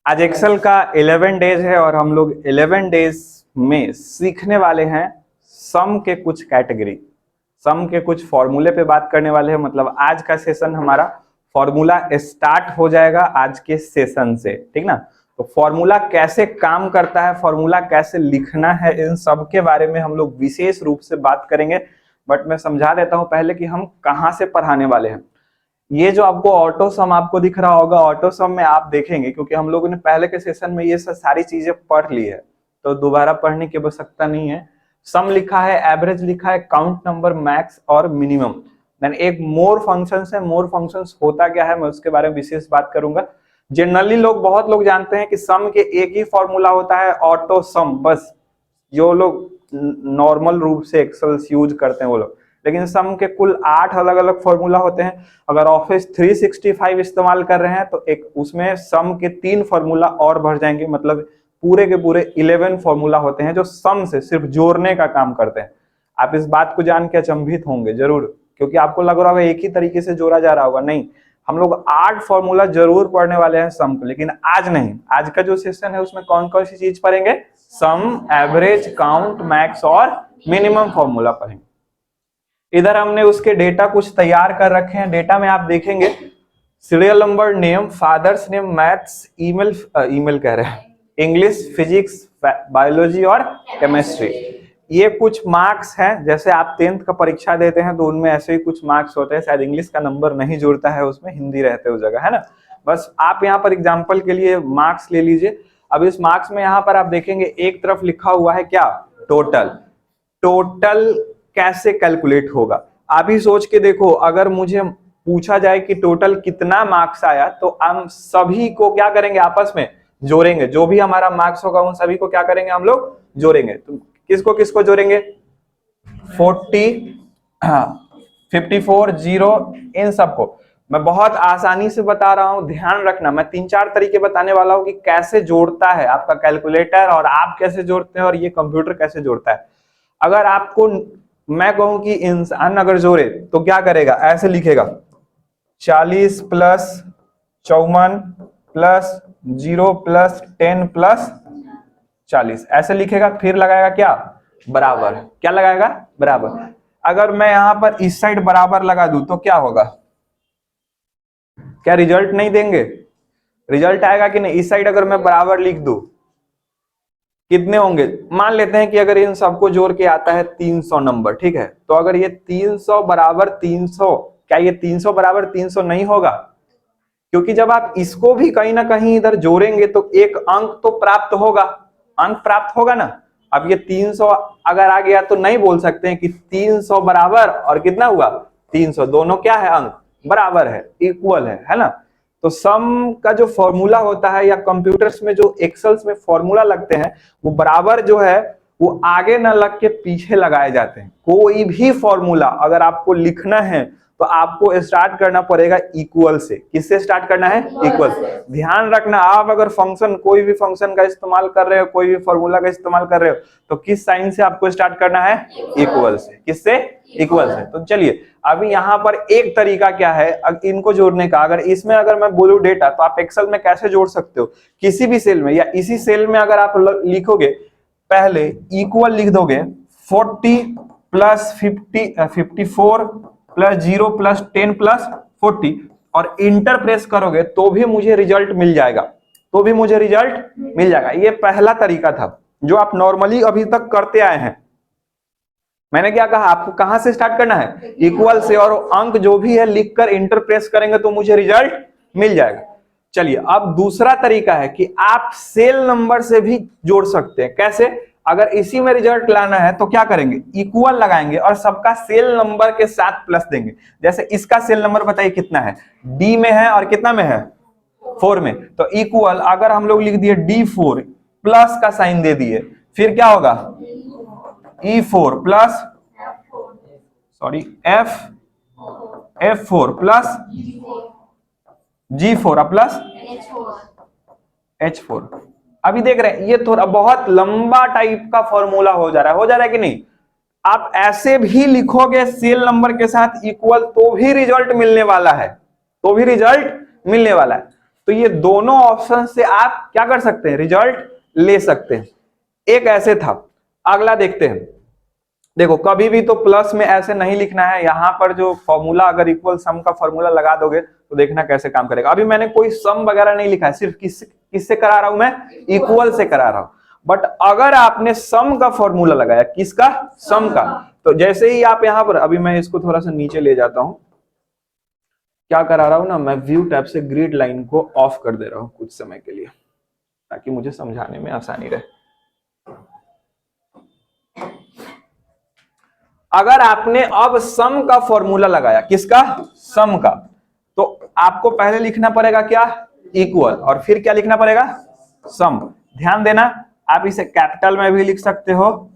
आज एक्सेल का 11 डेज है और हम लोग 11 डेज में सीखने वाले हैं सम के कुछ कैटेगरी, सम के कुछ फॉर्मूले पे बात करने वाले हैं। मतलब आज का सेशन हमारा फॉर्मूला स्टार्ट हो जाएगा आज के सेशन से, ठीक ना। तो फॉर्मूला कैसे काम करता है, फॉर्मूला कैसे लिखना है, इन सब के बारे में हम लोग विशेष रूप से बात करेंगे। बट मैं समझा देता हूं पहले कि हम कहां से पढ़ाने वाले हैं। ये जो आपको ऑटो सम आपको दिख रहा होगा, ऑटो सम में आप देखेंगे क्योंकि हम लोगों ने पहले के सेशन में ये सारी चीजें पढ़ ली है तो दोबारा पढ़ने की आवश्यकता नहीं है। सम लिखा है, एवरेज लिखा है, काउंट नंबर, मैक्स और मिनिमम। देन एक मोर फंक्शंस है। मोर फंक्शंस होता क्या है मैं उसके बारे में विशेष बात करूंगा। जनरली बहुत लोग जानते हैं कि सम के एक ही फॉर्मूला होता है, ऑटो सम। बस जो लोग नॉर्मल रूप से एक्सेल यूज करते हैं वो लोग, लेकिन सम के कुल 8 अलग अलग फॉर्मूला होते हैं। अगर ऑफिस 365 इस्तेमाल कर रहे हैं तो एक उसमें सम के 3 फॉर्मूला और बढ़ जाएंगे। मतलब पूरे के पूरे 11 फॉर्मूला होते हैं जो सम से सिर्फ जोड़ने का काम करते हैं। आप इस बात को जान के अचंभित होंगे जरूर, क्योंकि आपको लग रहा होगा एक ही तरीके से जोड़ा जा रहा होगा। नहीं, हम लोग 8 फॉर्मूला जरूर पढ़ने वाले हैं सम को, लेकिन आज नहीं। आज का जो सेशन है उसमें कौन कौन सी चीज पढ़ेंगे? सम, एवरेज, काउंट, मैक्स और मिनिमम फॉर्मूला पढ़ेंगे। इधर हमने उसके डेटा कुछ तैयार कर रखे हैं। डेटा में आप देखेंगे serial number, name, father's name, maths, email कह रहे हैं, इंग्लिश, फिजिक्स, बायोलॉजी और केमिस्ट्री। ये कुछ मार्क्स हैं। जैसे आप 10th का परीक्षा देते हैं तो उनमें ऐसे ही कुछ मार्क्स होते हैं। शायद इंग्लिश का नंबर नहीं जुड़ता है उसमें, हिंदी रहते उस जगह, है ना। बस आप यहाँ पर एग्जाम्पल के लिए मार्क्स ले लीजिए। अब इस मार्क्स में यहाँ पर आप देखेंगे एक तरफ लिखा हुआ है क्या? टोटल। टोटल कैसे कैलकुलेट होगा आप ही सोच के देखो। अगर मुझे पूछा जाए कि टोटल कितना मार्क्स आया तो हम सभी को क्या करेंगे? आपस में जोड़ेंगे। जो भी हमारा मार्क्स होगा उन सभी को क्या करेंगे? हम लोग जोड़ेंगे। तो किसको किसको जोड़ेंगे? 40, 54, 0, इन सबको। मैं बहुत आसानी से बता रहा हूं, ध्यान रखना। मैं 3-4 तरीके बताने वाला हूं कि कैसे जोड़ता है आपका कैलकुलेटर, और आप कैसे जोड़ते हैं और ये कंप्यूटर कैसे जोड़ता है। अगर आपको मैं कहूं कि इंसान अगर जोड़े तो क्या करेगा? ऐसे लिखेगा 40 प्लस 54 प्लस 0 प्लस 10 प्लस 40, ऐसे लिखेगा। फिर लगाएगा क्या? बराबर। क्या लगाएगा? बराबर। अगर मैं यहां पर इस साइड बराबर लगा दूं तो क्या होगा? क्या रिजल्ट नहीं देंगे? रिजल्ट आएगा कि नहीं? इस साइड अगर मैं बराबर लिख दूं कितने होंगे? मान लेते हैं कि अगर इन सबको जोड़ के आता है 300 नंबर, ठीक है। तो अगर ये 300 बराबर 300, क्या ये 300 बराबर 300 नहीं होगा? क्योंकि जब आप इसको भी कहीं ना कहीं इधर जोड़ेंगे तो एक अंक तो प्राप्त होगा, अंक प्राप्त होगा ना। अब ये 300 अगर आ गया तो नहीं बोल सकते हैं कि 300 बराबर और कितना हुआ? 300। दोनों क्या है? अंक बराबर है, इक्वल है ना। तो सम का जो फॉर्मूला होता है या कंप्यूटर्स में जो एक्सेल्स में फॉर्मूला लगते हैं वो बराबर जो है वो आगे न लग के पीछे लगाए जाते हैं। कोई भी फॉर्मूला अगर आपको लिखना है तो आपको स्टार्ट करना पड़ेगा इक्वल से। किससे स्टार्ट करना है? इक्वल। ध्यान रखना, आप अगर फंक्शन, कोई भी फंक्शन का इस्तेमाल कर रहे हो, कोई भी फॉर्मूला का इस्तेमाल कर रहे हो तो किस साइन से आपको स्टार्ट करना है? इक्वल से। किससे? इक्वल से। तो चलिए अभी यहाँ पर एक तरीका क्या है इनको जोड़ने का। अगर इसमें अगर मैं बोलूं डेटा, तो आप एक्सेल में कैसे जोड़ सकते हो? किसी भी सेल में या इसी सेल में अगर आप लिखोगे, पहले इक्वल लिख दोगे 40 प्लस 54 प्लस 0 प्लस 10 प्लस 40 और इंटर प्रेस करोगे तो भी मुझे रिजल्ट मिल जाएगा। तो भी मुझे रिजल्ट मिल जाएगा। ये पहला तरीका था जो आप नॉर्मली अभी तक करते आए हैं। मैंने क्या कहा? आपको कहां से स्टार्ट करना है? इक्वल से। और अंक जो भी है लिखकर इंटर प्रेस करेंगे तो मुझे रिजल्ट मिल जाएगा। चलिए अब दूसरा तरीका है कि आप सेल नंबर से भी जोड़ सकते हैं। कैसे? अगर इसी में रिजल्ट लाना है तो क्या करेंगे? इक्वल लगाएंगे और सबका सेल नंबर के साथ प्लस देंगे। जैसे इसका सेल नंबर बताइए कितना है? डी में है और कितना में है? 4 में। तो इक्वल अगर हम लोग लिख दिए D4 प्लस का साइन दे दिए, फिर क्या होगा? E4 plus F4 plus G4 plus H4। अभी देख रहे हैं ये थोड़ा बहुत लंबा टाइप का फॉर्मूला हो जा रहा है कि नहीं? आप ऐसे भी लिखोगे सेल नंबर के साथ इक्वल तो भी रिजल्ट मिलने वाला है, तो भी रिजल्ट मिलने वाला है। तो ये दोनों ऑप्शन से आप क्या कर सकते हैं, रिजल्ट ले सकते हैं। एक ऐसे था, अगला देखते हैं। देखो कभी भी तो प्लस में ऐसे नहीं लिखना है, यहां पर जो फॉर्मूला अगर इक्वल सम का फॉर्मूला लगा दोगे तो देखना कैसे काम करेगा। अभी मैंने कोई सम वगैरह नहीं लिखा है, सिर्फ किससे करा रहा हूं मैं, इक्वल से करा रहा हूं। बट अगर आपने सम का फॉर्मूला लगाया, किसका, सम का, तो जैसे ही आप यहां पर, अभी मैं इसको थोड़ा सा नीचे ले जाता हूं, क्या करा रहा हूं ना, मैं व्यू टैब से ग्रिड लाइन को ऑफ कर दे रहा हूं कुछ समय के लिए, ताकि मुझे समझाने में आसानी रहे। अगर आपने अब सम का फॉर्मूला लगाया, किसका, सम का, तो आपको पहले लिखना पड़ेगा क्या, इक्वल, और फिर क्या लिखना पड़ेगा, सम। ध्यान देना, आप इसे कैपिटल में भी लिख सकते हो,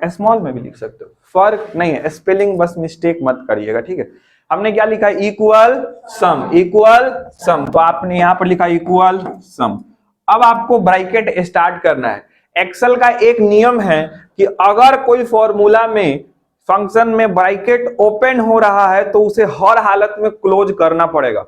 स्मॉल में भी लिख सकते हो, फर्क नहीं है, स्पेलिंग बस मिस्टेक मत करिएगा, ठीक है। हमने क्या लिखा, इक्वल सम, इक्वल सम, तो आपने यहां पर लिखा इक्वल सम। अब आपको ब्रैकेट स्टार्ट करना है। एक्सेल का एक नियम है कि अगर कोई फॉर्मूला में, फंक्शन में ब्रैकेट ओपन हो रहा है तो उसे हर हालत में क्लोज करना पड़ेगा,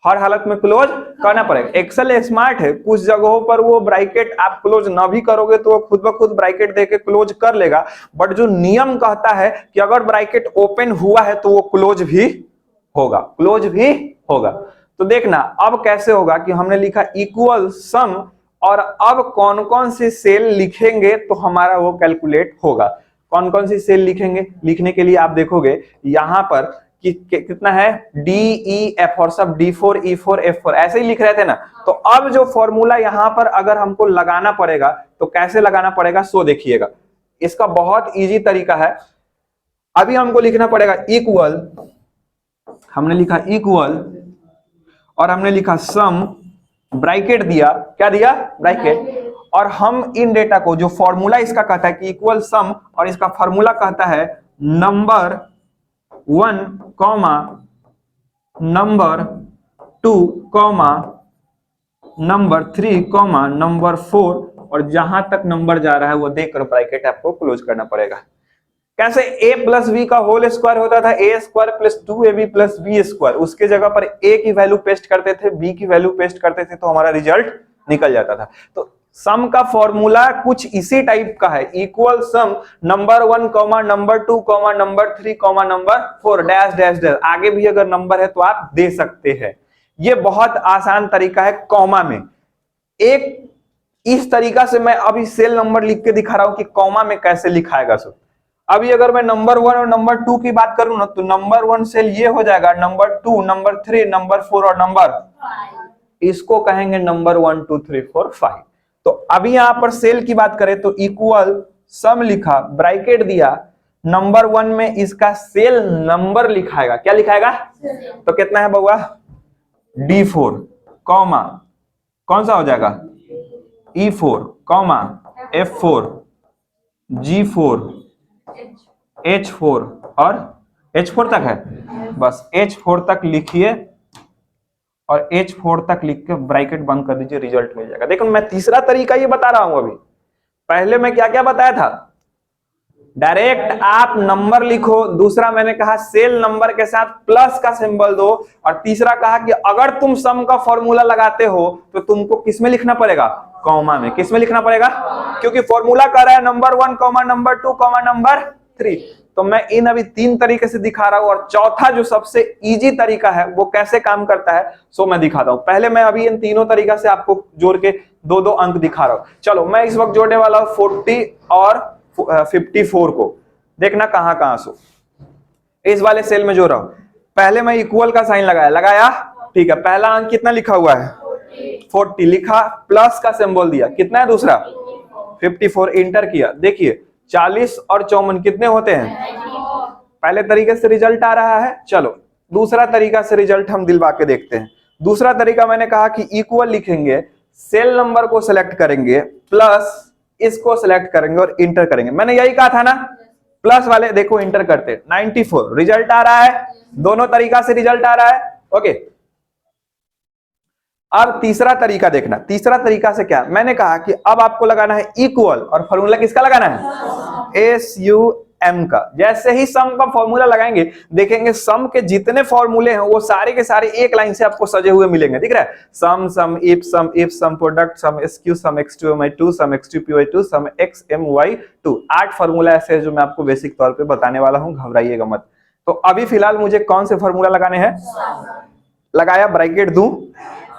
हर हालत में क्लोज करना पड़ेगा। एक्सेल स्मार्ट है, कुछ जगहों पर वो ब्रैकेट आप क्लोज ना भी करोगे तो वो खुद ब खुद ब्रैकेट देके क्लोज कर लेगा, बट जो नियम कहता है कि अगर ब्रैकेट ओपन हुआ है तो वो क्लोज भी होगा, क्लोज भी होगा। तो देखना अब कैसे होगा कि हमने लिखा इक्वल सम, और अब कौन कौन सी सेल लिखेंगे तो हमारा वो कैलकुलेट होगा। कौन कौन सी सेल लिखेंगे, लिखने के लिए आप देखोगे यहां पर कि कितना है, डी ई एफ, और सब D4 E4 F4 ऐसे ही लिख रहे थे ना। तो अब जो फॉर्मूला यहां पर अगर हमको लगाना पड़ेगा तो कैसे लगाना पड़ेगा, सो देखिएगा। इसका बहुत इजी तरीका है। अभी हमको लिखना पड़ेगा इक्वल, हमने लिखा इक्वल और हमने लिखा सम, ब्रैकेट दिया, क्या दिया, ब्रैकेट, और हम इन डेटा को, जो फॉर्मूला इसका कहता है कि इक्वल सम, और इसका फॉर्मूला कहता है number 1 comma number 2 comma number 3 comma number 4, और जहां तक नंबर जा रहा है वो देखकर ब्रैकेट आपको क्लोज करना पड़ेगा। कैसे, a प्लस बी का होल स्क्वायर होता था a square plus 2ab plus b square, उसके जगह पर a की वैल्यू पेस्ट करते थे, b की वैल्यू पेस्ट करते थे, तो हमारा रिजल्ट निकल जाता था। तो सम का फॉर्मूला कुछ इसी टाइप का है, इक्वल सम number 1 comma number 2 comma number 3 comma number 4 dash dash dash, आगे भी अगर नंबर है तो आप दे सकते हैं। ये बहुत आसान तरीका है कॉमा में। एक इस तरीका से मैं अभी सेल नंबर लिख के दिखा रहा हूं कि कॉमा में कैसे लिखाएगा। सो अभी अगर मैं नंबर 1 और नंबर 2 की बात करूं ना, तो नंबर 1 सेल ये हो जाएगा, नंबर 2, नंबर 3, नंबर 4 और नंबर 5, इसको कहेंगे नंबर 1 2 3 4 5। तो अभी यहां पर सेल की बात करें तो इक्वल सम लिखा, ब्रैकेट दिया, नंबर 1 में इसका सेल नंबर लिखाएगा, क्या लिखाएगा, तो कितना है बउआ, D4 कॉमा कौन सा हो जाएगा, E4 comma F4 G4 H4 और H4 तक है, बस H4 तक लिखिए और H4 तक लिख के ब्रैकेट बंद कर दीजिए, रिजल्ट मिल जाएगा। देखो मैं तीसरा तरीका ये बता रहा हूं, अभी पहले मैं क्या क्या बताया था, डायरेक्ट आप नंबर लिखो, दूसरा मैंने कहा सेल नंबर के साथ प्लस का सिंबल दो, और तीसरा कहा कि अगर तुम सम का फॉर्मूला लगाते हो तो तुमको किसमें लिखना पड़ेगा, कॉमा में। किसमें लिखना पड़ेगा, क्योंकि फॉर्मूला कह रहा है number 1 comma number 2 comma number 3। तो मैं इन अभी 3 तरीके से दिखा रहा हूं, और चौथा जो सबसे इजी तरीका है वो कैसे काम करता है सो मैं दिखाता हूं। पहले मैं अभी इन तीनों तरीका से आपको जोड़ के 2-2 अंक दिखा रहा हूं। चलो मैं इस वक्त जोड़ने वाला हूं 40 और 54 को, देखना कहां कहां सो इस वाले सेल में जोड़ रहा हूं। पहले मैं इक्वल का साइन लगाया, ठीक है, पहला अंक कितना लिखा हुआ है, 40 लिखा, प्लस का सिंबल दिया, कितना है दूसरा 54, इंटर किया। देखिए 40 और 54 कितने होते हैं, पहले तरीके से रिजल्ट आ रहा है। चलो दूसरा तरीका से रिजल्ट हम दिलवा के देखते हैं। दूसरा तरीका मैंने कहा कि इक्वल लिखेंगे, सेल नंबर को सिलेक्ट करेंगे, प्लस इसको सिलेक्ट करेंगे और इंटर करेंगे। मैंने यही कहा था ना, प्लस वाले देखो इंटर करते 94, रिजल्ट आ रहा है, दोनों तरीका से रिजल्ट आ रहा है। ओके, अब तीसरा तरीका देखना। तीसरा तरीका से क्या, मैंने कहा कि अब आपको लगाना है इक्वल, और फॉर्मूला किसका लगाना है, m का। जैसे ही सम का फॉर्मूला लगाएंगे देखेंगे सम के जितने फॉर्मूले हैं वो सारे के सारे एक लाइन से आपको सजे हुए मिलेंगे, दिख रहा है। Sum sum if sum product sum SQ sum x2 my2 sum x2 py2 sum x my2। 8 formula ऐसे है जो मैं आपको बेसिक तौर पे बताने वाला हूं, घबराइएगा मत। तो अभी फिलहाल मुझे कौन से फॉर्मूला लगाने हैं, लगाया, ब्रैकेट दूं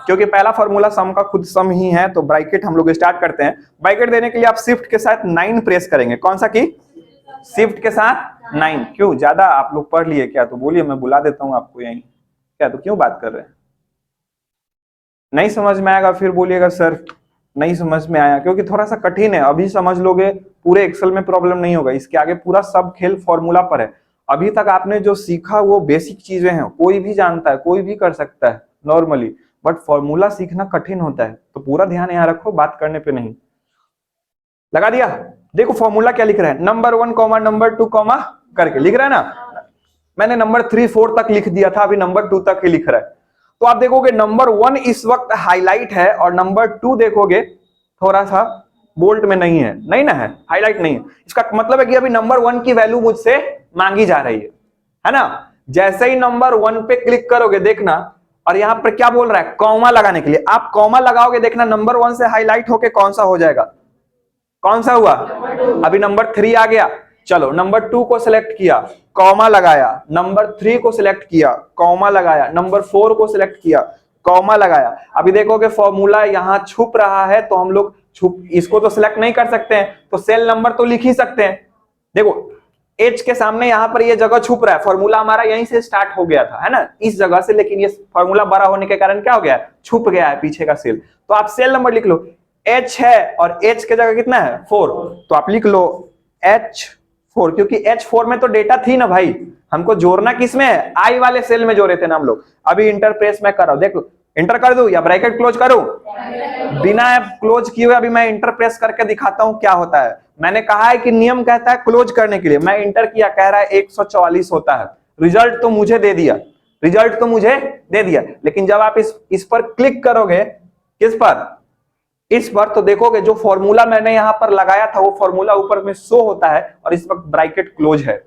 क्योंकि पहला फॉर्मूला सम का खुद सम ही है, तो ब्रैकेट हम लोग स्टार्ट करते हैं। ब्रैकेट देने के लिए आप शिफ्ट के साथ 9 प्रेस करेंगे। कौन सा की? शिफ्ट के साथ 9। क्यों, ज्यादा आप लोग पढ़ लिए क्या? तो बोलिए, मैं बुला देता हूं आपको यहीं। क्या तो क्यों बात कर रहे हैं? नहीं समझ में आएगा फिर बोलिएगा सर नहीं समझ में आया, क्योंकि थोड़ा सा कठिन है। अभी समझ लोगे पूरे एक्सेल में प्रॉब्लम नहीं होगा, इसके आगे पूरा सब खेल फॉर्मूला पर है। अभी तक आपने जो सीखा वो बेसिक चीजें हैं, कोई भी जानता है, कोई भी कर सकता है नॉर्मली, बट फॉर्मूला सीखना कठिन होता है। तो पूरा ध्यान यहाँ रखो, बात करने पे नहीं। लगा दिया? देखो फॉर्मूला क्या लिख रहा है, नंबर 1 कॉमा नंबर 2 कॉमा करके लिख रहा है ना। मैंने नंबर 3 4 तक लिख दिया था, अभी नंबर 2 तक ही लिख रहा है। तो आप देखोगे नंबर 1 इस वक्त हाईलाइट है और नंबर 2 देखोगे थोड़ा सा बोल्ट में नहीं है, नहीं ना है, हाईलाइट नहीं है। इसका मतलब है कि अभी नंबर 1 की वैल्यू मुझसे मांगी जा रही है ना। जैसे ही नंबर 1 पे क्लिक करोगे देखना, और यहां पर क्या बोल रहा है, कॉमा लगाने के लिए। आप कॉमा लगाओगे देखना नंबर 1 से हाईलाइट होके कौन सा हो जाएगा, कौन सा हुआ? अभी नंबर 3 आ गया। चलो नंबर 2 को सिलेक्ट किया, कॉमा लगाया, नंबर 3 को सिलेक्ट किया, कॉमा लगाया, नंबर 4 को सिलेक्ट किया, कॉमा लगाया। अभी देखोगे फॉर्मूला यहां छुप रहा है, तो हम लोग इसको तो सिलेक्ट नहीं कर सकते हैं, तो सेल नंबर तो लिख ही सकते हैं। देखो H के सामने यहां पर ये जगह छुप रहा है, फॉर्मूला हमारा यहीं से स्टार्ट हो गया था, है ना, इस जगह से, लेकिन ये फॉर्मूला बड़ा होने के कारण क्या हो गया, छुप गया है पीछे का सेल। तो आप सेल नंबर लिख लो, H है और H के जगह कितना है 4, तो आप लिख लो H4, क्योंकि H4 में तो डेटा थी ना भाई, हमको जोड़ना किसमें है, I वाले सेल में जोड़े थे ना हम लोग। अभी इंटर प्रेस मैं कर रहा हूं, देख लो, इंटर कर दूं या ब्रैकेट क्लोज करूं? बिना क्लोज किए हुए अभी मैं इंटर प्रेस करके दिखाता हूं क्या होता है। मैंने कहा है कि नियम कहता है क्लोज करने के लिए, मैं इंटर किया, कह रहा है 144 होता है। रिजल्ट तो मुझे दे दिया, रिजल्ट तो मुझे दे दिया, लेकिन जब आप इस पर क्लिक करोगे, किस पर, इस पर, तो देखोगे जो फॉर्मूला मैंने यहां पर लगाया था वो फॉर्मूला ऊपर में शो होता है और इस वक्त ब्रैकेट क्लोज है।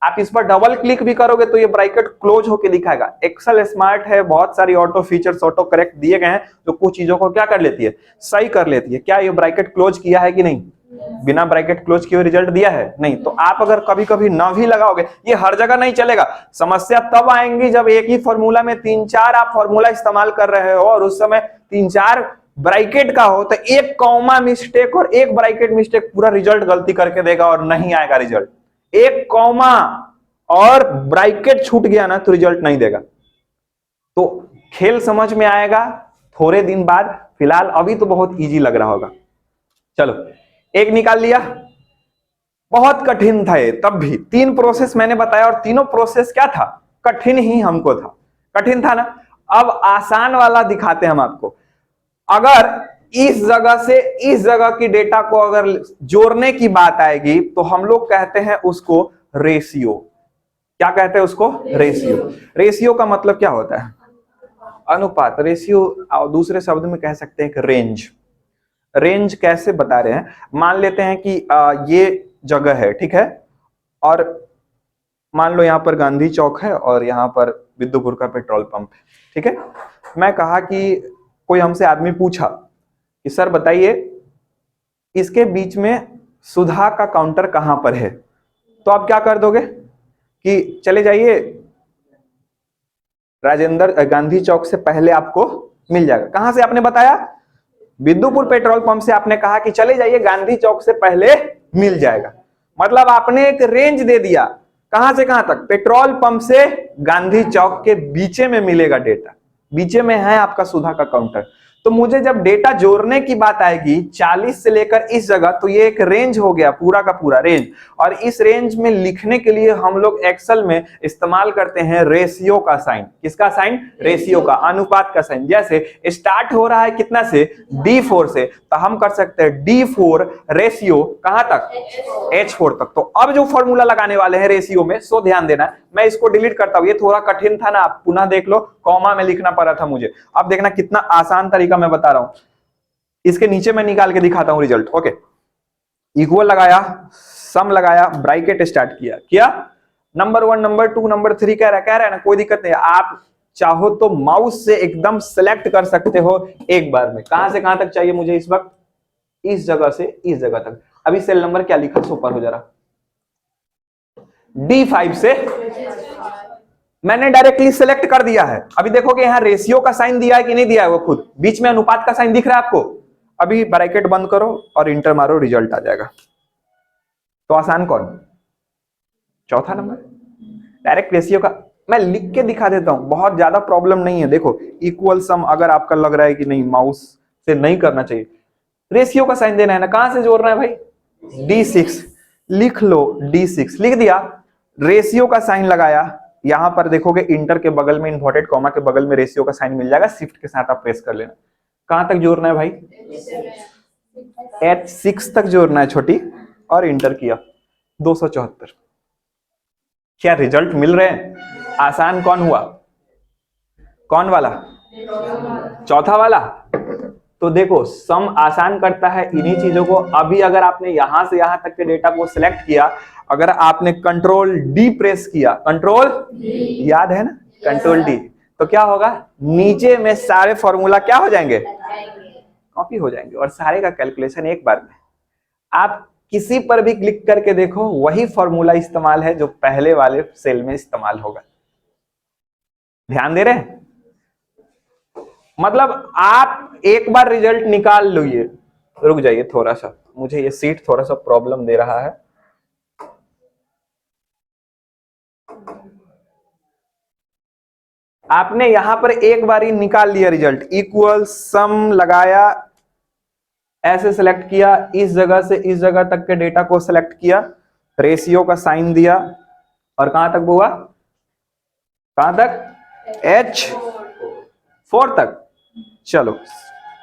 आप इस पर डबल क्लिक भी करोगे तो ये ब्रैकेट क्लोज होके दिखाएगा। एक्सेल स्मार्ट है, बहुत सारी ऑटो फीचर्स, ऑटो करेक्ट दिए गए हैं जो कुछ चीजों को क्या कर लेती है, सही कर लेती है। क्या ये ब्रैकेट क्लोज किया है कि नहीं? बिना ब्रैकेट क्लोज किए रिजल्ट दिया है? नहीं। तो आप अगर कभी कभी ना भी लगाओगे, ये हर जगह नहीं चलेगा। समस्या तब आएंगी जब एक ही फॉर्मूला में 3-4 आप फॉर्मूला इस्तेमाल कर रहे हो और उस समय 3-4 ब्रैकेट का हो, तो एक कॉमा मिस्टेक और एक ब्रैकेट मिस्टेक पूरा रिजल्ट गलती करके देगा और नहीं आएगा रिजल्ट। एक कॉमा और ब्रैकेट छूट गया ना तो रिजल्ट नहीं देगा। तो खेल समझ में आएगा थोड़े दिन बाद, फिलहाल अभी तो बहुत इजी लग रहा होगा। चलो एक निकाल लिया, बहुत कठिन था ये, तब भी 3 प्रोसेस मैंने बताया और तीनों प्रोसेस क्या था, कठिन ही हमको था, कठिन था ना। अब आसान वाला दिखाते हैं हम आपको। अगर इस जगह से इस जगह की डेटा को अगर जोड़ने की बात आएगी तो हम लोग कहते हैं उसको रेशियो। क्या कहते हैं उसको? रेशियो। रेशियो का मतलब क्या होता है? अनुपात। रेशियो दूसरे शब्द में कह सकते हैं कि रेंज। रेंज कैसे बता रहे हैं, मान लेते हैं कि ये जगह है, ठीक है, और मान लो यहाँ पर गांधी चौक है और यहाँ पर बिद्दुपुर का पेट्रोल पंप है, ठीक है। मैं कहा कि कोई हमसे आदमी पूछा कि सर बताइए इसके बीच में सुधा का काउंटर कहां पर है, तो आप क्या कर दोगे कि चले जाइए राजेंद्र गांधी चौक से पहले आपको मिल जाएगा। कहां से आपने बताया? बिद्दुपुर पेट्रोल पंप से आपने कहा कि चले जाइए गांधी चौक से पहले मिल जाएगा। मतलब आपने एक रेंज दे दिया, कहां से कहां तक, पेट्रोल पंप से गांधी चौक के बीचे में मिलेगा डेटा, बीचे में है आपका सुधा का काउंटर। तो मुझे जब डेटा जोड़ने की बात आएगी 40 से लेकर इस जगह, तो ये एक रेंज हो गया, पूरा का पूरा रेंज। और इस रेंज में लिखने के लिए हम लोग एक्सेल में इस्तेमाल करते हैं रेशियो का साइन। किसका साइन? रेशियो का, अनुपात का साइन। जैसे स्टार्ट हो रहा है कितना से, D4 से, तो हम कर सकते हैं D4 रेशियो कहां तक, H4 तक। तो अब जो फॉर्मूला लगाने वाले हैं रेशियो में, सो ध्यान देना, मैं इसको डिलीट करता हूं, ये थोड़ा कठिन था ना, आप पुनः देख लो, कॉमा में लिखना पड़ा था मुझे। अब देखना कितना आसान तरीका मैं बता रहा हूं। इसके नीचे मैं निकाल के दिखाता हूं रिजल्ट। ओके, इक्वल लगाया, सम लगाया, ब्रैकेट स्टार्ट किया नंबर 1 नंबर 2 नंबर 3 कह रहा है ना, कोई दिक्कत नहीं। आप चाहो तो माउस से एकदम सेलेक्ट कर सकते हो एक बार में, कहां से कहां तक चाहिए मुझे इस वक्त, इस जगह से इस जगह तक। अभी सेल नंबर क्या लिखा सुपर हो जरा, D5 से मैंने डायरेक्टली सेलेक्ट कर दिया है। अभी देखोगे यहां रेशियो का साइन दिया है कि नहीं दिया है, वो खुद बीच में अनुपात का साइन दिख रहा है आपको। अभी ब्रैकेट बंद करो और इंटर मारो, रिजल्ट आ जाएगा। तो आसान कौन, चौथा नंबर। डायरेक्ट रेशियो का मैं लिख के दिखा देता हूं, बहुत ज्यादा प्रॉब्लम नहीं है। देखो इक्वल सम, अगर आपका लग रहा है कि नहीं माउस से नहीं करना चाहिए, रेशियो का साइन देना है ना, कहां से जोड़ना है भाई, D6 लिख लो, D6 लिख दिया, रेशियो का साइन लगाया। यहां पर देखोगे इंटर के बगल में इन्वर्टेड कॉमा के बगल में रेशियो का साइन मिल जाएगा, शिफ्ट के साथ आप प्रेस कर लेना। कहां तक जोड़ना है भाई, H6 तक जोड़ना है छोटी, और इंटर किया 274। क्या रिजल्ट मिल रहे हैं। आसान कौन हुआ, कौन वाला, चौथा वाला। तो देखो सम आसान करता है इन्हीं चीजों को। अभी अगर आपने यहां से यहां तक के डेटा को सिलेक्ट किया, अगर आपने कंट्रोल डी प्रेस किया, कंट्रोल याद है ना, कंट्रोल डी, तो क्या होगा, नीचे में सारे फॉर्मूला क्या हो जाएंगे, कॉपी हो जाएंगे, और सारे का कैलकुलेशन एक बार में। आप किसी पर भी क्लिक करके देखो, वही फॉर्मूला इस्तेमाल है जो पहले वाले सेल में इस्तेमाल होगा। ध्यान दे रहे हैं, मतलब आप एक बार रिजल्ट निकाल लो। ये रुक जाइए थोड़ा सा, मुझे ये सीट थोड़ा सा प्रॉब्लम दे रहा है। आपने यहां पर एक बार ही निकाल लिया रिजल्ट, इक्वल सम लगाया, ऐसे सेलेक्ट किया, इस जगह से इस जगह तक के डेटा को सेलेक्ट किया, रेशियो का साइन दिया, और कहां तक हुआ, कहां तक, H4 तक। चलो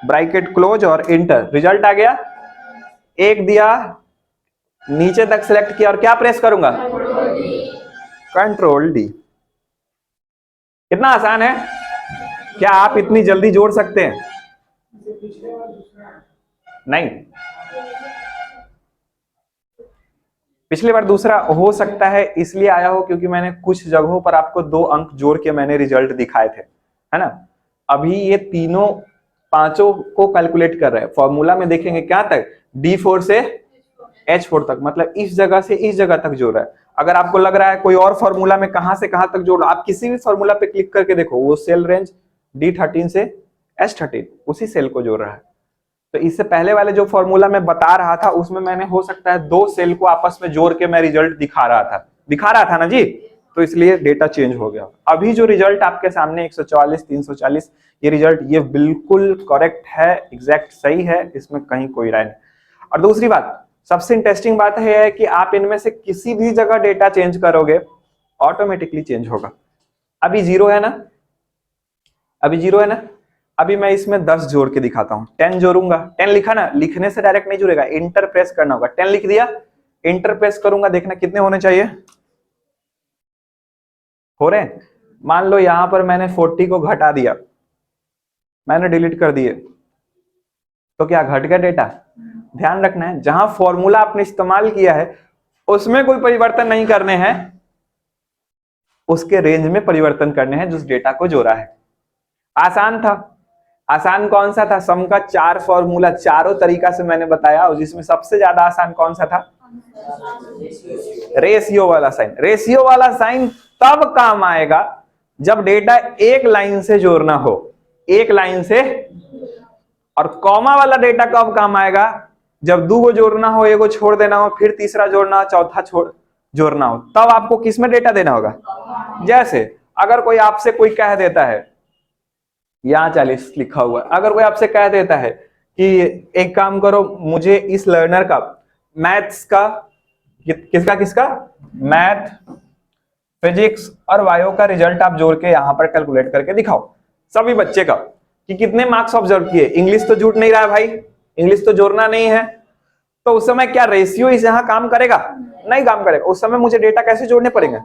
ब्रैकेट क्लोज और इंटर, रिजल्ट आ गया। एक दिया, नीचे तक सेलेक्ट किया, और क्या प्रेस करूंगा, कंट्रोल डी। कितना आसान है। क्या आप इतनी जल्दी जोड़ सकते हैं, नहीं। पिछली बार दूसरा हो सकता है इसलिए आया हो क्योंकि मैंने कुछ जगहों पर आपको 2 अंक जोड़ के मैंने रिजल्ट दिखाए थे, है ना। अभी ये तीनों पांचों को कैलकुलेट कर रहे हैं। फॉर्मूला में देखेंगे क्या तक, D4 से H4 तक, मतलब इस जगह से इस जगह तक जोड़ रहा है। अगर आपको लग रहा है कोई और फॉर्मूला में कहां से कहां तक जोड़, आप किसी भी फॉर्मूला पे क्लिक करके देखो, वो सेल रेंज D13 से H13 उसी सेल को जोड़ रहा है। तो इससे पहले वाले जो फॉर्मूला मैं बता रहा था, उसमें मैंने हो सकता है 2 सेल को आपस में जोड़ के मैं रिजल्ट दिखा रहा था ना जी, तो इसलिए डेटा चेंज हो गया। अभी जो रिजल्ट आपके सामने 144 340, ये रिजल्ट ये बिल्कुल करेक्ट है, एग्जैक्ट सही है, इसमें कहीं कोई राय नहीं। और दूसरी बात, सबसे इंटरेस्टिंग बात है कि आप इनमें से किसी भी जगह डेटा चेंज करोगे, ऑटोमेटिकली चेंज होगा। अभी 0 है ना, अभी 0 है ना, अभी मैं इसमें 10 जोड़ के दिखाता हूं। 10 जोड़ूंगा, 10 लिखा ना, लिखने से डायरेक्ट नहीं जुड़ेगा, इंटर प्रेस करना होगा। 10 लिख दिया, इंटर प्रेस करूंगा, देखना कितने होने चाहिए, हो रहे हैं। मान लो यहां पर मैंने 40 को घटा दिया, मैंने डिलीट कर दिए, तो क्या घट गया डेटा। ध्यान रखना है, जहां फॉर्मूला आपने इस्तेमाल किया है उसमें कोई परिवर्तन नहीं करने हैं, उसके रेंज में परिवर्तन करने हैं जिस डेटा को जोड़ा है। आसान था। आसान कौन सा था, सम का 4 फॉर्मूला चारों तरीका से मैंने बताया, और जिसमें सबसे ज्यादा आसान कौन सा था, रेशियो वाला साइन। रेशियो वाला साइन तब काम आएगा जब डेटा एक लाइन से जोड़ना हो, एक लाइन से। और कॉमा वाला डेटा कब काम आएगा, जब 2 को जोड़ना हो, 1 को छोड़ देना हो, फिर तीसरा जोड़ना हो, चौथा जोड़ना हो, तब आपको किस में डेटा देना होगा। जैसे अगर कोई आपसे कोई कह देता है, यहाँ 40 लिखा हुआ, अगर कोई आपसे कह देता है कि एक काम करो, मुझे इस लर्नर का मैथ्स का, किसका मैथ, फिजिक्स और बायो का रिजल्ट आप जोड़ के यहां पर कैलकुलेट करके दिखाओ, सभी बच्चे का, कि कितने मार्क्स ऑब्जर्व किए। इंग्लिश तो झूठ नहीं रहा है भाई, इंग्लिश तो जोड़ना नहीं है, तो उस समय क्या रेशियो इस यहां काम करेगा, नहीं काम करेगा। उस समय मुझे डेटा कैसे जोड़ने पड़ेंगे,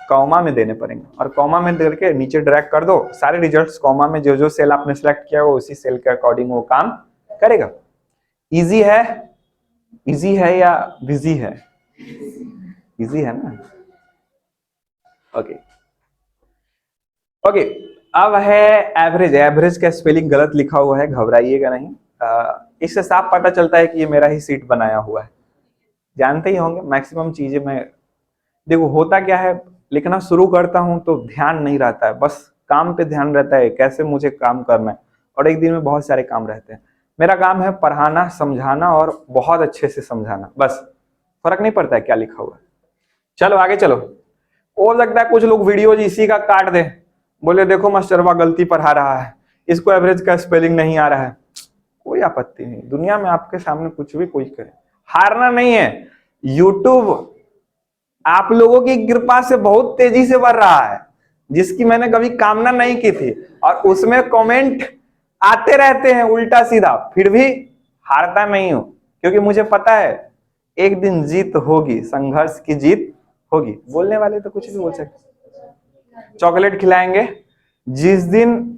कॉमा में देने पड़ेंगे, और कॉमा में देकर नीचे ड्रैग कर दो, सारे रिजल्ट्स कॉमा में जो जो सेल आपने सेलेक्ट किया हो उसी सेल के अकॉर्डिंग वो काम करेगा। इजी है, इजी है या बिजी है? इजी है ना। ओके ओके, अब है एवरेज। एवरेज का स्पेलिंग गलत लिखा हुआ है, घबराइएगा नहीं। इससे साफ पता चलता है कि ये मेरा ही सीट बनाया हुआ है। जानते ही होंगे मैक्सिमम चीजें मैं, देखो होता क्या है, लिखना शुरू करता हूं तो ध्यान नहीं रहता है, बस काम पे ध्यान रहता है, कैसे मुझे काम करना है, और एक दिन में बहुत सारे काम रहते हैं। मेरा काम है पढ़ाना, समझाना और बहुत अच्छे से समझाना, बस फर्क नहीं पड़ता है क्या लिखा हुआ है। चलो आगे चलो। हो सकता है कुछ लोग वीडियो इसी का काट दे, बोले देखो मास्टरवा गलती पढ़ा रहा है, इसको एवरेज का स्पेलिंग नहीं आ रहा है। कोई आपत्ति नहीं, दुनिया में आपके सामने कुछ भी कोई करे, हारना नहीं है। यूट्यूब आप लोगों की कृपा से बहुत तेजी से बढ़ रहा है, जिसकी मैंने कभी कामना नहीं की थी, और उसमें कमेंट आते रहते हैं उल्टा सीधा, फिर भी हारता नहीं हूं, क्योंकि मुझे पता है एक दिन जीत होगी, संघर्ष की जीत होगी। बोलने वाले तो कुछ भी बोल सकते। चॉकलेट खिलाएंगे जिस दिन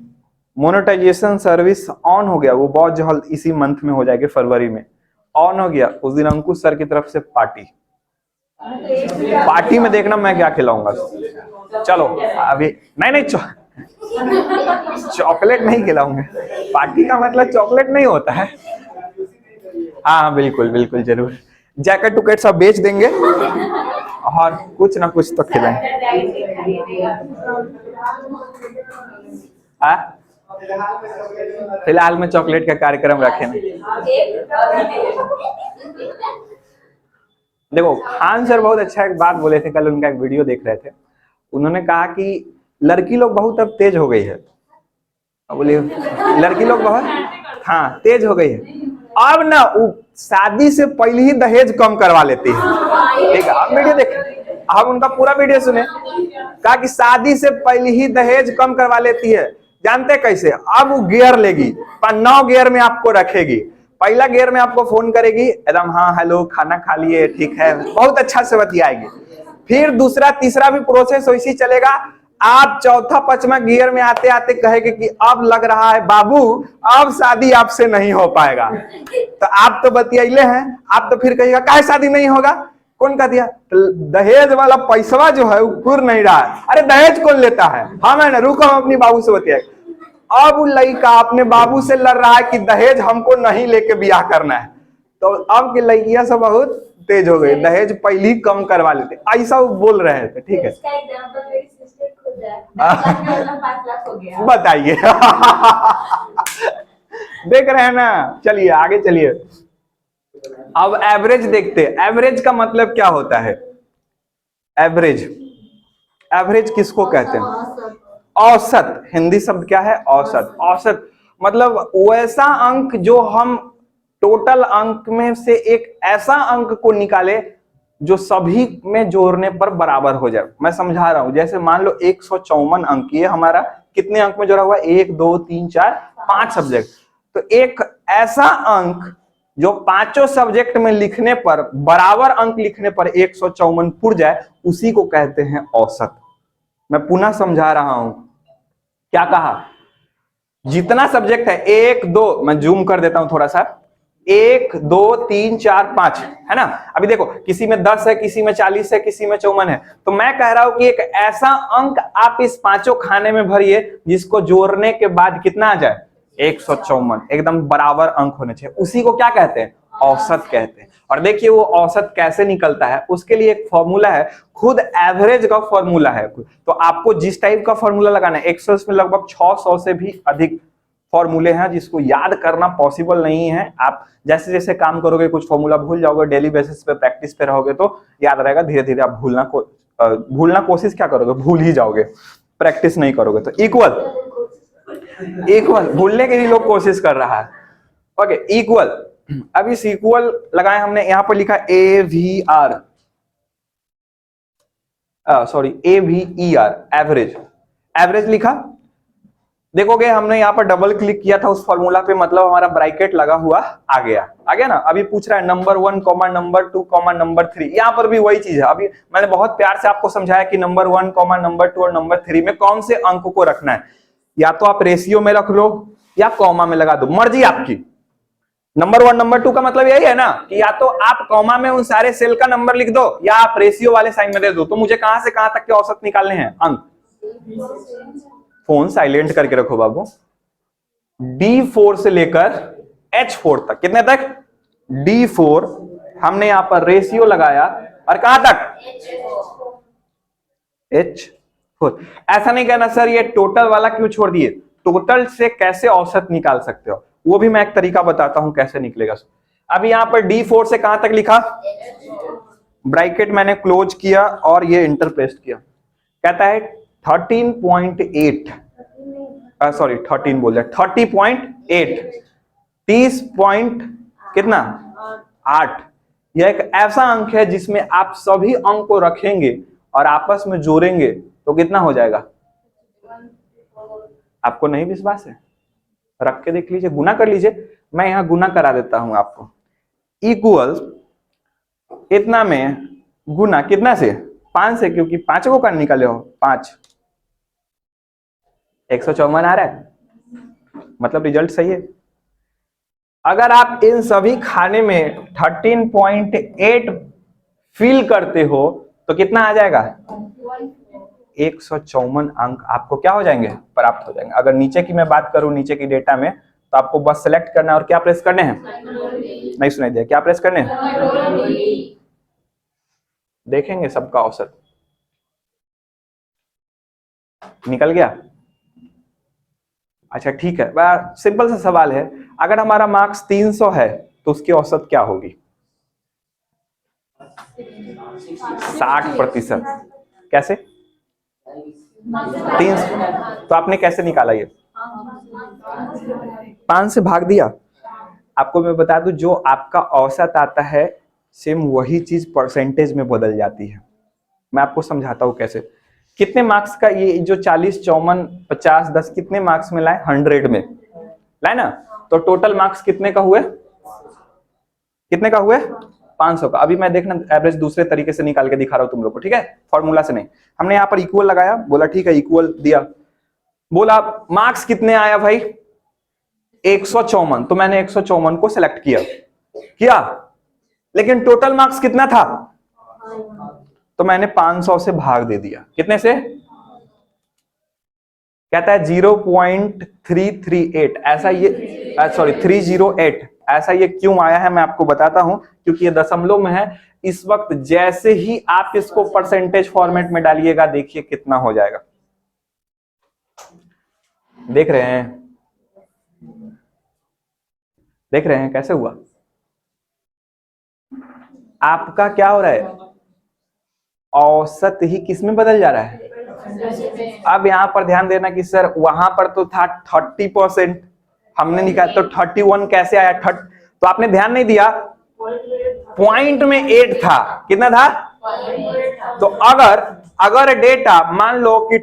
मोनेटाइजेशन सर्विस ऑन हो गया, वो बहुत जल्द इसी मंथ में हो जाएगी, फरवरी में ऑन हो गया, उस दिन अंकुश सर की तरफ से पार्टी। पार्टी में देखना मैं क्या खिलाऊंगा। चलो अभी नहीं चॉकलेट नहीं खिलाऊंगा, पार्टी का मतलब चॉकलेट नहीं होता है। हाँ बिल्कुल बिल्कुल जरूर, जैकेट उकेट सब बेच देंगे और कुछ ना कुछ तो खिलाएंगे। फिलहाल में चॉकलेट का कार्यक्रम रखे ना। देखो खान सर बहुत अच्छा एक बात बोले थे, कल उनका एक वीडियो देख रहे थे, उन्होंने कहा कि लड़की लोग बहुत अब तेज हो गई है। बोले लड़की लोग बहुत हाँ तेज हो गई है, अब ना वो शादी से पहले ही दहेज कम करवा लेती है। ठीक है, आप वीडियो देखें, आप उनका पूरा वीडियो सुने, कहा कि शादी से पहले ही दहेज कम करवा लेती है। जानते कैसे? अब वो गियर लेगी, 9 गियर में आपको रखेगी। पहला गियर में आपको फोन करेगी, एकदम हाँ हेलो खाना खा लिए, ठीक है, बहुत अच्छा से बतियाएगी। फिर दूसरा तीसरा भी प्रोसेस वैसे चलेगा। आप चौथा पांचवा गियर में आते आते कहेंगे कि अब लग रहा है बाबू अब शादी आपसे नहीं हो पाएगा। तो आप तो बतियाइले हैं, आप तो फिर कहिएगा काहे शादी नहीं होगा, कौन कह दिया? तो दहेज वाला पैसा जो है वो पूर नहीं रहा है। अरे दहेज कौन लेता है? हाँ मैंने रुको, हम अपनी बाबू से बतियाए। अब लड़का अपने बाबू से लड़ रहा है कि दहेज हमको नहीं लेके ब्याह करना है, तो अब की लड़कियां सब बहुत तेज हो गई, दहेज पहले ही कम करवा लेते, ऐसा वो बोल रहे थे। ठीक है बताइए देख रहे हैं ना। चलिए आगे चलिए, अब एवरेज देखते हैं। एवरेज का मतलब क्या होता है? एवरेज, एवरेज किसको कहते हैं? औसत। हिंदी शब्द क्या है? औसत। औसत मतलब वैसा अंक जो हम टोटल अंक में से एक ऐसा अंक को निकाले जो सभी में जोड़ने पर बराबर हो जाए। मैं समझा रहा हूं, जैसे मान लो 154 अंक, ये हमारा कितने अंक में जोड़ा हुआ? 1 2 3 4 5 सब्जेक्ट। तो एक ऐसा अंक जो पांचों सब्जेक्ट में लिखने पर बराबर अंक लिखने पर 154 पुर जाए, उसी को कहते हैं औसत। मैं पुनः समझा रहा हूं, क्या कहा? जितना सब्जेक्ट है 1 2, मैं जूम कर देता हूं थोड़ा सा, 1 2 3 4 5 है ना। अभी देखो किसी में 10 है, किसी में 40 है, किसी में 54 है। तो मैं कह रहा हूं कि एक ऐसा अंक आप इस पांचों खाने में भरिए जिसको जोड़ने के बाद कितना आ जाए? 154, एकदम बराबर अंक होने चाहिए। उसी को क्या कहते हैं? औसत कहते हैं। और देखिए वो औसत कैसे निकलता है, उसके लिए एक फॉर्मूला है, खुद एवरेज का फॉर्मूला है। तो आपको जिस टाइप का फॉर्मूला लगाना है, एक्सेल में लगभग 600 से भी अधिक फॉर्मूले हैं जिसको याद करना पॉसिबल नहीं है। आप जैसे जैसे काम करोगे कुछ फॉर्मूला भूल जाओगे, डेली बेसिस पे प्रैक्टिस पे रहोगे तो याद रहेगा, धीरे धीरे आप भूलना कोशिश क्या करोगे? भूल ही जाओगे, प्रैक्टिस नहीं करोगे तो। इक्वल भूलने की भी लोग कोशिश कर रहा है। ओके इक्वल, अब इस इक्वल लगाए हमने, यहां पर लिखा AVR, sorry AVER, average. Average लिखा, देखोगे हमने यहाँ पर डबल क्लिक किया था उस फॉर्मूला पे, मतलब हमारा ब्रैकेट लगा हुआ आ गया ना। अभी पूछ रहा है number 1 comma number 2 comma number 3, यहाँ पर भी वही चीज है। अभी मैंने बहुत प्यार से आपको समझाया कि नंबर 1 कॉमा नंबर 2 और नंबर 3 में कौन से अंक को रखना है। या तो आप रेशियो में रख लो या कॉमा में लगा दो, मर्जी आपकी। नंबर 1 नंबर 2 का मतलब यही है ना कि या तो आप कॉमा में उन सारे सेल का नंबर लिख दो या आप रेशियो वाले साइन में दे दो। तो मुझे कहां से कहां तक के औसत निकालने हैं अंक। फोन साइलेंट करके रखो बाबू। D4 से लेकर H4 तक, कितने तक? D4 हमने यहां पर रेशियो लगाया और कहां तक? H4। ऐसा नहीं कहना सर ये टोटल वाला क्यों छोड़ दिए, टोटल से कैसे औसत निकाल सकते हो वो भी मैं एक तरीका बताता हूं कैसे निकलेगा। अब यहां पर D4 से कहां तक लिखा, ब्रैकेट मैंने क्लोज किया और ये इंटर पेस्ट किया, कहता है 13.8 सॉरी 13 बोल दिया 30.8 30 पॉइंट कितना 8। यह एक ऐसा अंक है जिसमें आप सभी अंक को रखेंगे और आपस में जोड़ेंगे तो कितना हो जाएगा। आपको नहीं विश्वास है, रख के देख लीजिए, गुना कर लीजिए। मैं यहां गुना करा देता हूं आपको। इक्वल इतना में गुना कितना से 5 से, क्योंकि 5 को कर निकाले हो 5 154 आ रहा है, मतलब रिजल्ट सही है। अगर आप इन सभी खाने में 13.8 फिल करते हो तो कितना आ जाएगा 154 अंक आपको क्या हो जाएंगे, प्राप्त हो जाएंगे। अगर नीचे की मैं बात करूं, नीचे की डेटा में, तो आपको बस सेलेक्ट करना है और क्या प्रेस करने हैं, नहीं सुनाई दिया, क्या प्रेस करने हैं, देखेंगे सबका औसत निकल गया। अच्छा ठीक है, सिंपल सा सवाल है, अगर हमारा मार्क्स 300 है तो उसकी औसत क्या होगी 60%। कैसे 300, तो आपने कैसे निकाला ये 5 से भाग दिया। आपको मैं बता दूं जो आपका औसत आता है सेम वही चीज परसेंटेज में बदल जाती है। मैं आपको समझाता हूं कैसे। कितने मार्क्स का ये जो 40 54 50 10 कितने मार्क्स में लाए, 100 में लाए ना, तो टोटल मार्क्स कितने का हुए, कितने का हुए 500 का। अभी मैं देखना एवरेज दूसरे तरीके से निकाल के दिखा रहा हूं तुम लोग को, ठीक है, फॉर्मूला से नहीं। हमने यहाँ पर इक्वल लगाया, बोला ठीक है इक्वल दिया, बोला मार्क्स कितने आया भाई 154, तो मैंने 154 को सिलेक्ट किया, लेकिन टोटल मार्क्स कितना था, तो मैंने 500 से भाग दे दिया। कितने से, कहता है 0.338, ऐसा ये सॉरी 308, ऐसा ये क्यों आया है मैं आपको बताता हूं, क्योंकि ये दशमलव में है। इस वक्त जैसे ही आप इसको परसेंटेज फॉर्मेट में डालिएगा, देखिए कितना हो जाएगा, देख रहे हैं कैसे हुआ। आपका क्या हो रहा है, औसत ही किस में बदल जा रहा है। अब यहां पर ध्यान देना कि सर वहां पर तो था 30%, हमने निकाला तो 31 कैसे आया, तो आपने ध्यान नहीं दिया, पॉइंट में 8 था, कितना था, तो अगर डेटा मान लो कि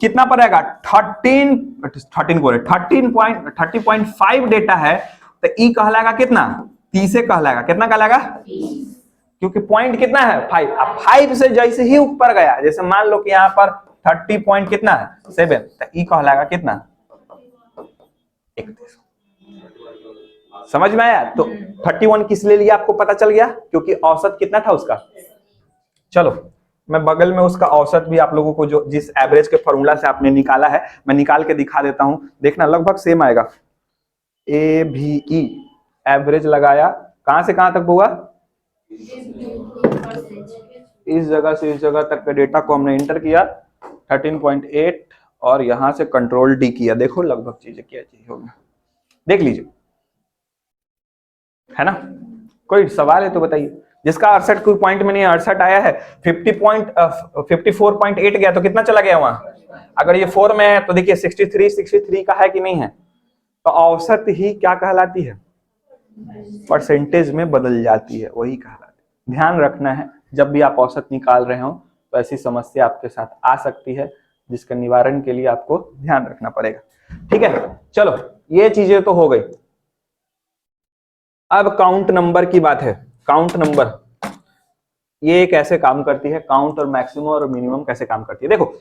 कितना पर आएगा 30.5 डेटा है, तो ई कहलाएगा कितना 30 कहलाएगा, कितना कहलाएगा, क्योंकि पॉइंट कितना है 5। अब 5 से जैसे ही ऊपर गया, जैसे मान लो कि यहाँ पर 30 पॉइंट कितना है 7, तो ई कहलाएगा कितना 31। समझ में आया। तो 31 किस लिए लिया आपको पता चल गया, क्योंकि औसत कितना था उसका। चलो मैं बगल में उसका औसत भी आप लोगों को जो जिस एवरेज के फॉर्मूला से आपने निकाला है मैं निकाल के दिखा देता हूं, देखना लगभग सेम आएगा। AVE एवरेज लगाया, कहां से कहां तक हुआ, इस जगह से इस जगह तक के डेटा को हमने इंटर किया 13.8 और यहां से कंट्रोल D किया, देखो लगभग चीजें क्या चाहिए होगी, देख लीजिए, है ना। कोई सवाल है तो बताइए। जिसका 68 कोई पॉइंट में नहीं, 68 आया है, 54.8 गया तो कितना चला गया वहां, अगर ये 4 में है तो देखिए 63 का है कि नहीं है, तो औसत ही क्या कहलाती है, परसेंटेज में बदल जाती है, वही कहलाती है। ध्यान रखना है जब भी आप औसत निकाल रहे हो तो ऐसी समस्या आपके साथ आ सकती है, जिसके निवारण के लिए आपको ध्यान रखना पड़ेगा, ठीक है। चलो ये चीजें तो हो गई। अब काउंट नंबर की बात है। काउंट नंबर ये कैसे काम करती है, काउंट और मैक्सिमम और मिनिमम कैसे काम करती है। देखो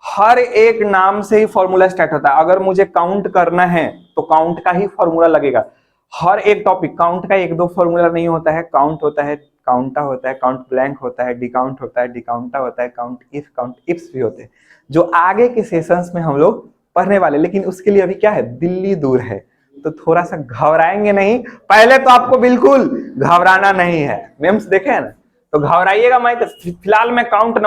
हर एक नाम से ही फॉर्मूला स्टार्ट होता है। अगर मुझे काउंट करना है तो काउंट का ही फॉर्मूला लगेगा। हर एक टॉपिक, काउंट का एक दो फॉर्मूला नहीं होता है, काउंट होता है, काउंटा होता है, काउंट ब्लैंक होता है, डिकाउंट होता है, डिकाउंटा होता है, काउंट इफ्स भी होते हैं, जो आगे के सेशंस में हम लोग पढ़ने वाले। लेकिन उसके लिए अभी क्या है, दिल्ली दूर है, तो थोड़ा सा घबराएंगे नहीं। पहले तो आपको बिल्कुल घबराना नहीं है, मेम्स देखे है ना, तो घबराइएगा मैं। तो फिलहाल मैं काउंट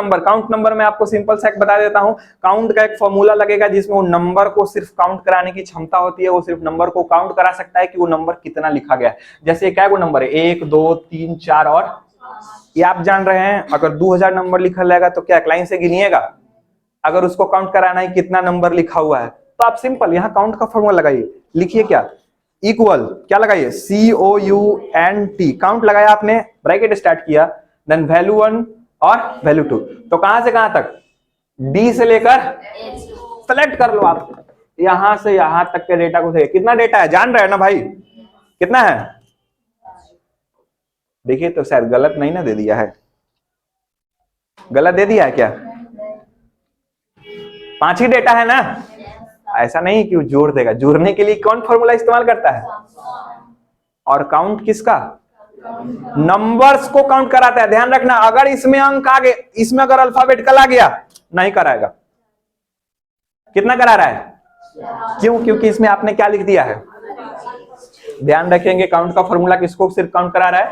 नंबर में आपको सिंपल सा एक बता देता हूं। काउंट का एक फॉर्मूला लगेगा जिसमें वो नंबर को सिर्फ काउंट कराने की क्षमता होती है, वो सिर्फ नंबर को काउंट करा सकता है कि वो नंबर कितना लिखा गया है। जैसे क्या वो नंबर है 1 2 3 4 और ये आप जान रहे हैं, अगर 2000 नंबर लिखा रहेगा तो क्या लाइन से गिनिएगा? अगर उसको काउंट कराना है कितना नंबर लिखा हुआ है, तो आप सिंपल यहाँ काउंट का फॉर्मूला लगाइए, लिखिए क्या, इक्वल क्या लगाइए, COUNT, काउंट लगाया आपने, ब्रैकेट स्टार्ट किया, देन वैल्यू 1 और वैल्यू 2, तो कहां से कहां तक, डी से लेकर सेलेक्ट कर लो आप, यहां से यहां तक के डेटा को। कितना डेटा है जान रहे हैं ना भाई, कितना है? देखिए तो शायद गलत नहीं ना दे दिया है, गलत दे दिया है क्या? 5 ही डेटा है ना, ऐसा नहीं कि जोड़ देगा, जोड़ने के लिए कौन फॉर्मूला इस्तेमाल करता है? और काउंट किसका, नंबर्स को काउंट कराता है। ध्यान रखना, अगर इसमें अंक आ गए, इसमें अगर अल्फाबेट आ गया नहीं कराएगा। कितना करा रहा है? क्यों? क्योंकि इसमें आपने क्या लिख दिया है। ध्यान रखेंगे, काउंट का फॉर्मूला किसको सिर्फ काउंट करा रहा है,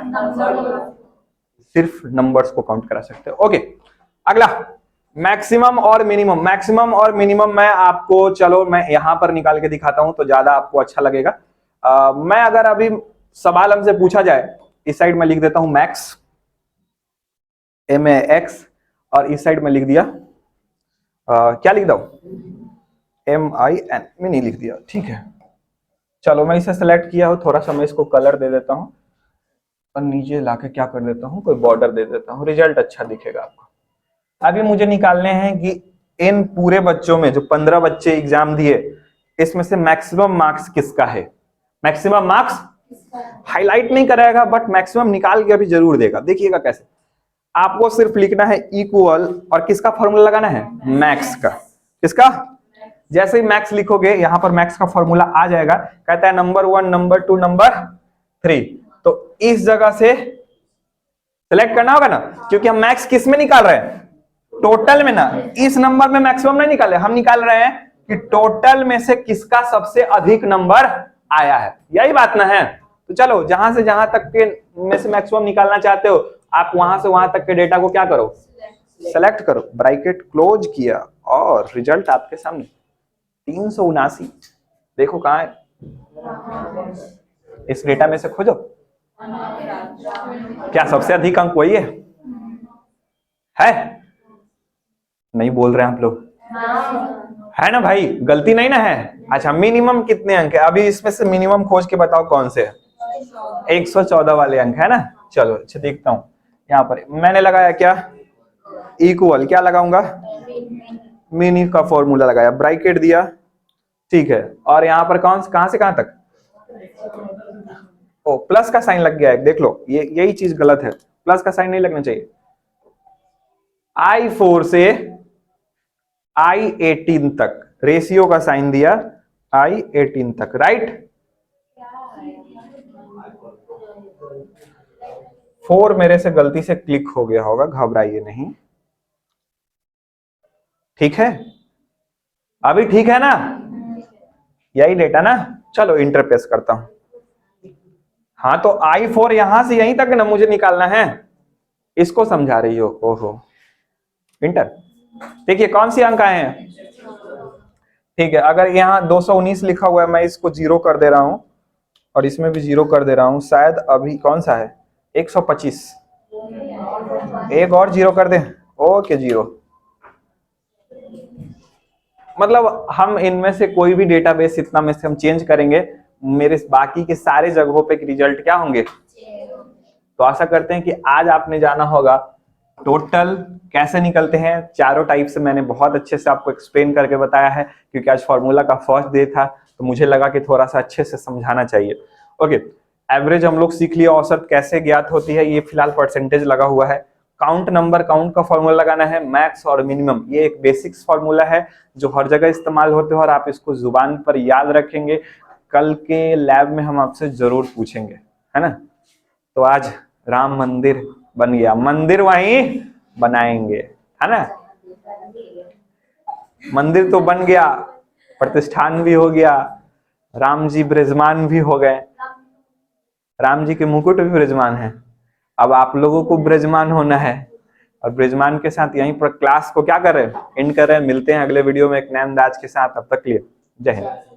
सिर्फ नंबर्स को काउंट करा सकते हो। ओके, अगला मैक्सिमम और मिनिमम। मैक्सिमम और मिनिमम मैं आपको, चलो मैं यहां पर निकाल के दिखाता हूं तो ज्यादा आपको अच्छा लगेगा। मैं अगर अभी सवाल हमसे पूछा जाए, इस साइड में लिख देता हूं मैक्स, MAX, और इस साइड में लिख दिया क्या लिख दो, MIN, मिनी लिख दिया, ठीक है। चलो मैं इसे सेलेक्ट किया हूं, थोड़ा सा मैं इसको कलर दे देता हूं और नीचे लाके क्या कर देता हूं, कोई बॉर्डर दे देता हूं, रिजल्ट अच्छा दिखेगा आपको। अभी मुझे निकालने हैं कि इन पूरे बच्चों में जो 15 बच्चे एग्जाम दिए, इसमें से मैक्सिमम मार्क्स किसका है। मैक्सिमम मार्क्स हाईलाइट नहीं कराएगा, बट मैक्सिमम निकाल के अभी जरूर देगा। देखिएगा कैसे, आपको सिर्फ लिखना है इक्वल और किसका फॉर्मूला लगाना है, मैक्स का। किसका? जैसे ही मैक्स लिखोगे यहां पर मैक्स का फॉर्मूला आ जाएगा, कहता है नंबर 1, नंबर 2, नंबर 3, तो इस जगह से सिलेक्ट करना होगा ना, क्योंकि हम मैक्स किस में निकाल रहे हैं, टोटल में ना। इस नंबर में मैक्सिमम नहीं निकाले, हम निकाल रहे हैं कि टोटल में से किसका सबसे अधिक नंबर आया है, यही बात ना है। तो चलो जहां से जहां तक के में से मैक्सिमम निकालना चाहते हो, आप वहां से वहां तक के डेटा को क्या करो, सेलेक्ट करो, ब्रैकेट क्लोज किया और रिजल्ट आपके सामने 379। देखो कहां है, इस डेटा में से खोजो, क्या सबसे अधिक अंक वही है? नहीं बोल रहे हैं आप लोग, है ना भाई, गलती नहीं ना है। अच्छा, मिनिमम कितने अंक है, अभी इसमें से मिनिमम खोज के बताओ कौन से है, 114 वाले अंक है ना। चलो अच्छा देखता हूं, यहाँ पर मैंने लगाया क्या, इक्वल, क्या लगाऊंगा, मिनी का फॉर्मूला लगाया, ब्रैकेट दिया, ठीक है। और यहाँ पर कहां से कहां तक, ओ प्लस का साइन लग गया है, देख लो, ये यही चीज गलत है, प्लस का साइन नहीं लगना चाहिए। I4 से I18 तक रेशियो का साइन दिया, I18 तक, राइट। 4 मेरे से गलती से क्लिक हो गया होगा, घबराइए नहीं, ठीक है, अभी ठीक है ना, यही डेटा ना। चलो इंटर प्रेस करता हूं, हाँ तो I4 यहां से यहीं तक ना मुझे निकालना है, इसको समझा रही हो, ओहो, इंटर। देखिए कौन सी अंक आए हैं, ठीक है। अगर यहाँ 219 लिखा हुआ है, मैं इसको 0 कर दे रहा हूं और इसमें भी 0 कर दे रहा हूं, शायद अभी कौन सा है, 125, एक और 0 कर दे, ओके 0। मतलब हम इनमें से कोई भी डेटाबेस इतना में से हम चेंज करेंगे, मेरे बाकी के सारे जगहों पे रिजल्ट क्या होंगे। तो आशा करते हैं कि आज आपने जाना होगा टोटल कैसे निकलते हैं। चारों टाइप से मैंने बहुत अच्छे से आपको एक्सप्लेन करके बताया है, क्योंकि आज फॉर्मूला का फर्स्ट डे था, तो मुझे लगा कि थोड़ा सा अच्छे से समझाना चाहिए। ओके, एवरेज हम लोग सीख लिया, औसत कैसे ज्ञात होती है, ये फिलहाल परसेंटेज लगा हुआ है। काउंट नंबर, काउंट का फॉर्मूला लगाना है, मैक्स और मिनिमम, ये एक बेसिक्स फॉर्मूला है जो हर जगह इस्तेमाल होते हैं और आप इसको जुबान पर याद रखेंगे, कल के लैब में हम आपसे जरूर पूछेंगे, है ना। तो आज राम मंदिर बन गया, मंदिर वहीं बनाएंगे, है ना। मंदिर तो बन गया, प्रतिष्ठान भी हो गया, राम जी विराजमान भी हो गए, राम जी के मुकुट भी विराजमान है। अब आप लोगों को विराजमान होना है, और विराजमान के साथ यहीं पर क्लास को क्या करें, एंड कर रहे हैं। मिलते हैं अगले वीडियो में एक नए अंदाज के साथ, तब तक के लिए जय हिंद।